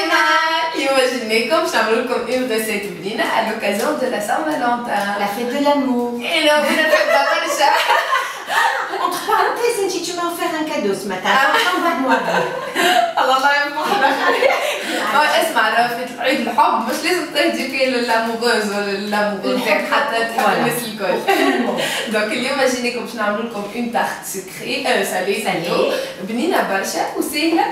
سلامة. Imaginez-vous, je t'envoie comme une recette بنينة à l'occasion de la Saint-Valentin. La fête de l'amour. Et là, vous n'avez pas برشا. Entre parenthèses, tu m'as offert un cadeau ce matin. Envoie-moi. الله يرحمك. اسمع راه في عيد الحب مش لازم تهدي فيه للاموغوز ولا للاموغوز حتى تحب الناس الكل. دونك اليوم جينيكم باش نعملوا لكم اون تارت سكري سالي بنينه برشا وسهله.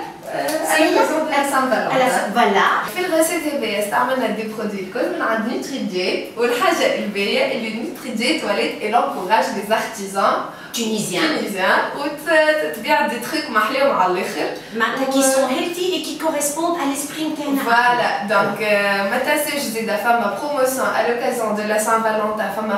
فوالا. في الغسيل هذايا استعملنا دي برودوي الكل من عند نوتريجيت والحاجه الباهيه اللي نوتريجيت ولات اي لونكوراج لي ارتيزان tunisiens وتبيع دي تروك محليهم على الاخر معناتها qui sont healthy et qui correspondent à l'esprit نتاعنا. Voilà, donc ما تنساوش زيدا فما بروموسيون à l'occasion de la Saint-Valentin فما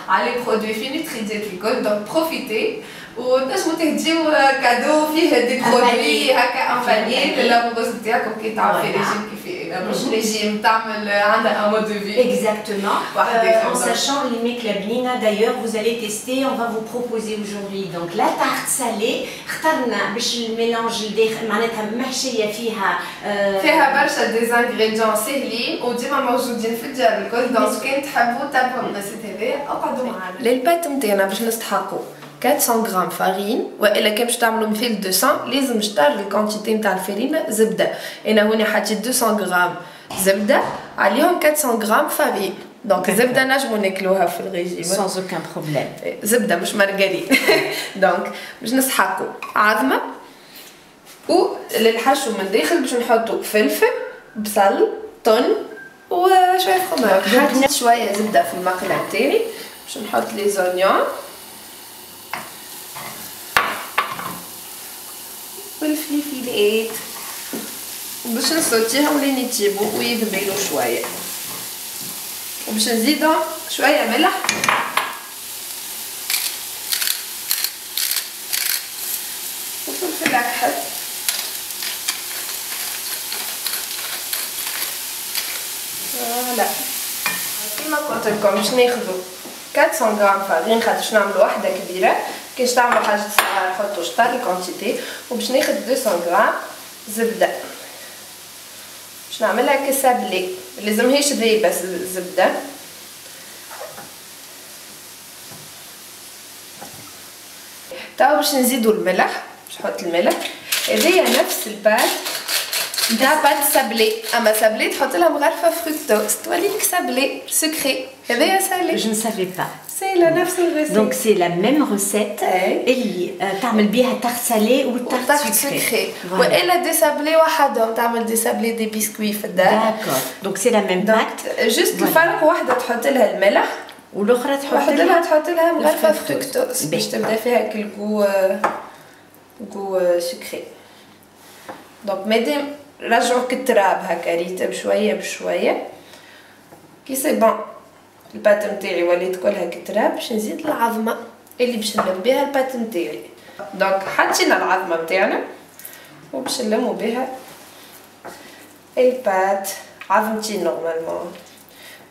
20% على لي برودوي في نوتريجيت الكل دونك بروفيتي وتنجموا تهديو كادو فيه دي برودوي هكا انفانيي للاموغوز نتاعكم كي تعمل في ريجيم كيف مش ريجيم تعمل عندها ان مود دو في. Exactement. En sachant les mecs la bnina d'ailleurs vous allez tester, on va vous proposer aujourd'hui donc la tarte salée. اخترنا باش الميلانج الداخل معناتها محشيه فيها برشا دي انغريديون ساهلين وديما موجودين في الدار الكل دونك كان تحبوا تابعوا الريسيت هذايا اقعدوا معنا. للبات نتاعنا باش نستحقوا 400 غرام فارين والا كان باش تعملوا مثال 200 لازم شطر الكونتيتي نتاع الفرينه زبده. انا هنا حطيت 200 غرام زبده عليهم 400 غرام فارين دونك زبده نجموا ناكلوها في الريجيم sans aucun problème. زبده مش مارغريت. دونك باش نسحقوا عظمه وللحشو من داخل باش نحطوا فلفل بصل طن وشويه خضار. حطيت شويه زبده في المقله تاعي باش نحط لي زونيون والفلفلات وباش نسوتيهم لين يطيبوا ويذبلوا شويه وباش نزيدهم شويه ملح وفلفل اكحل فوالا. كيما قلت لكم باش ناخذوا 400 غرام فارين خاطرش نعملوا واحده كبيره كيش تعملوا حاجه صغيره نحطوا شطر الكونتيتي وباش ناخذ 200 غرام زبده باش نعملها كسابلي ملازمهاش ذايبه الزبده. توا باش نزيدوا الملح باش نحط الملح. هذيا نفس البات نتاع بات سابلي اما سابلي تحط لها مغرفه فركتوز توليك سابلي سكري هذايا سالي. Je ne savais pas. C'est la نفس الريسيت. Donc c'est la même recette اللي تعمل بيها تارت سالي وتارت سكري. والا دي سابلي وحدهم تعمل دي سابلي دي بسكوي في الدار. D'accord. Donc c'est la même pâte. جست الفرق واحده تحط لها الملح والاخرى تحط لها مغرفه فركتوز باش تبدا فيها كل جو سكري. دونك مادام رجعوا كالتراب هكا ريته بشويه بشويه كي سي بون البات نتاعي وليت كلها كتراب باش نزيد العظمه اللي باش نلم بها البات نتاعي. دونك حطينا العظمه نتاعنا وباش نلمو بها البات عظمتين نورمالمون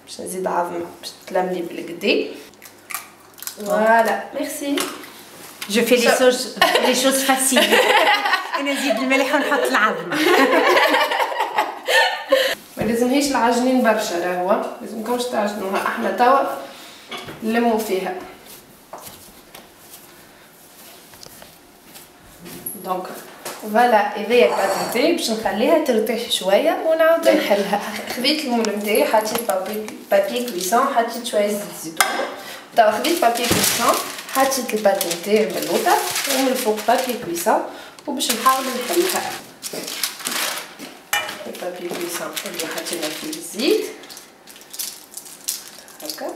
باش نزيد عظمه باش تلملي بالكدا. فوالا ميرسي. Je fais les choses faciles. انا نزيد الملح ونحط العظمه. ما لازمهاش العجنين برشا راهو لازمكمش تعجنوها احنا توا نلمو فيها. دونك فوالا هذيا البات نتاعي باش نخليها ترتاح شويه ونعاود نحلها. خذيت المول نتاعي حطيت بابي كويسون حطيت شويه زيت زيتون. توا خذيت بابي كويسون حطيت البات نتاعي من اللوطه ومن الفوق بابي كويسون وباش نحاول نحلها. البابي كويسون اللي حطينا فيه الزيت هكا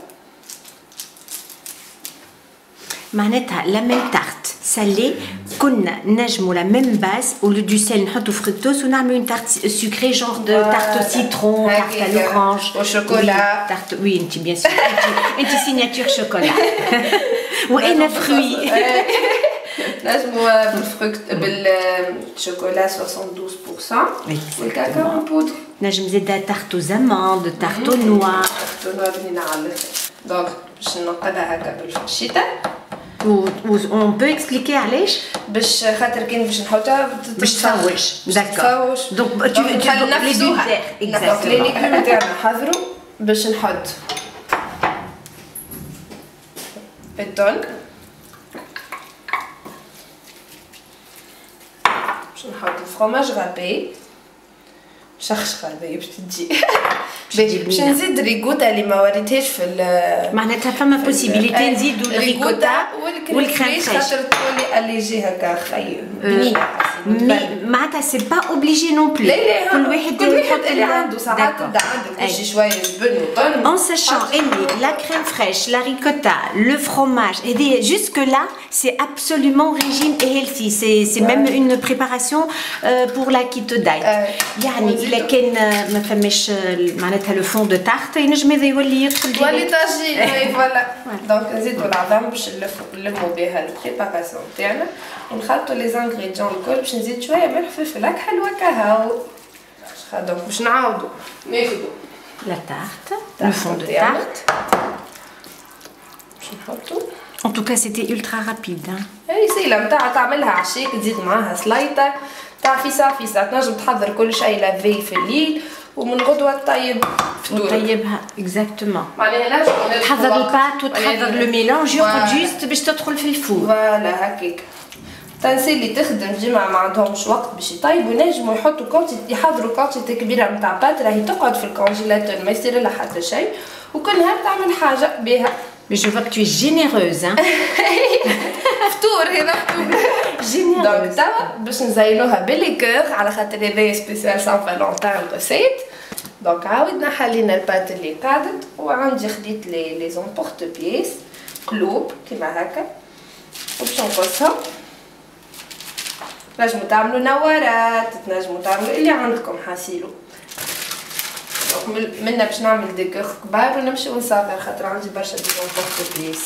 معناتها لا ميم تارت سالي كنا نجمو لا ميم باز او لو دو سيل نحطو فركتوز ونعملو اون تارت سكري جونغ دو تارت او سيترون تارت ا لورانج او شوكولا تارت وي انت بيان سور انت سيناتور شوكولا وانا فروي. نجمو بالشوكولا 72% والكاكاو بودر. نجم زيدا تارت او زاماند تارت او نوا. تارت او نوا بنينه على الاخر. دونك باش ننقلها هكا بالفرشيطه On peut expliquer علاش باش خاطر كان باش نحطها باش تفوش. D'accord. Donc tu les légumes exactement. Les légumes تاعنا نحضروا باش نحط التون باش نحط الفرomage رابي شخشخه هذايا باش تجي باش نزيد ريكوتا اللي ما وريتهاش في معناتها فما بوسيبيليتي نزيدوا الريكوتا والكريم فريش خاطر تولي اليجي هكا خير بنينه معناتها سي با اوبليجي نون بلو كل واحد يحط اللي عنده ساعات تبدا عندك كل شويه جبن وطن en sachant اللي la crème fraîche la ricotta le fromage et jusque là c'est absolument régime et healthy c'est même une préparation pour la keto diet يعني الا كان ما فماش معناتها لو فون دو تارت ينجم هذا يولي يدخل تولي طاجين اي فوالا دونك نزيدو العظام باش نلمو بها البريباراسيون تاعنا ونخلطو لي زانغريديون الكل باش نزيد شويه ملح فلفل هكا حلوه كهو دونك باش نعاودو ناخدو لا تارت لو فون دو تارت باش نحطو En tout cas, c'était ultra rapide. اي سهله متاع تعملها عشيك تزيد معاها سلايطه تاع فيسا تنجم تحضر كل شيء لافي في الليل ومن غدوه طيب فطور وطيبها اكزاكتومون معناها لازم تحضر البات وتحضر لو ميلانج يقعد جوست باش تدخل في الفور فوالا هكاك تنسي اللي تخدم جمعة ما عندهمش وقت باش يطيبوا ينجموا يحطوا كونتيتي يحضروا كونتيتي كبيره نتاع بات راهي تقعد في الكونجيلاتور ما يصير لها حتى شيء وكل نهار تعمل حاجه بها. Mais je vois que tu es généreuse, hein. فطور هذا فطور. Généreuse. دونك توا باش نزينوها بالليكور على خاطر هذايا سبيسيال سان فالونتان غوسيت. دونك عاودنا حلينا البات اللي قعدت وعندي خديت لي زونبورت بيس قلوب كيما هكا وباش نقصها. تنجمو تعملو نوارات تنجمو تعملو اللي عندكم حاسيلو. دونك منا باش نعمل ديكور كبار ونمشي ونصغر خاطر عندي برشا دي زونبورت بيس.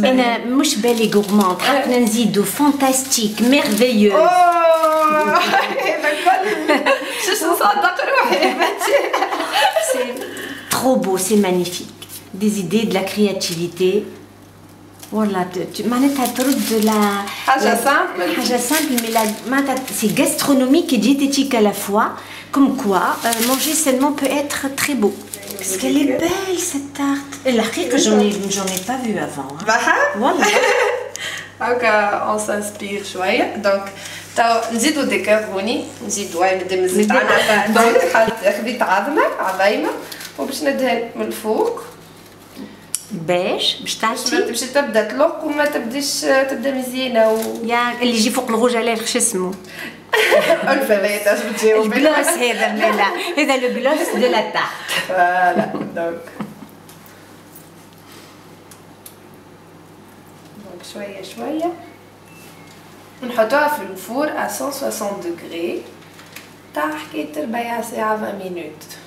أنا مش بالي غورماند حبنا نزيدو فانتاستيك ميرفيوز. هذا الكل شو نصدق روحي يا بنتي. C'est trop beau, c'est magnifique. Des idées, de la créativité. Voilà, معناتها ترد لا حاجة سامبل. حاجة سامبل mais معناتها c'est gastronomique et diététique à la fois. Comme quoi, manger sainement peut être très beau. Parce qu'elle est belle cette tarte. الحقيقة j'en ai pas vu avant. Voilà. هكا on s'inspire شوية. دونك توا نزيدو ديكوروني نزيدو مادام زيد عنا دونك خديت عظيمة وباش ندهن من الفوق. باش تعطي باش تبدا تلوق وما تبداش تبدا مزيانة يا اللي يجي فوق الغوج عليه شو اسمه؟ الفلاية تاش بتجاوب. الجلوس هذا لا هذا لو جلوس دو لا تارت. فوالا دونك شوية نحطوها في الفور à 160 degrés تاع حكاية ربيع ساعة 20 minutes.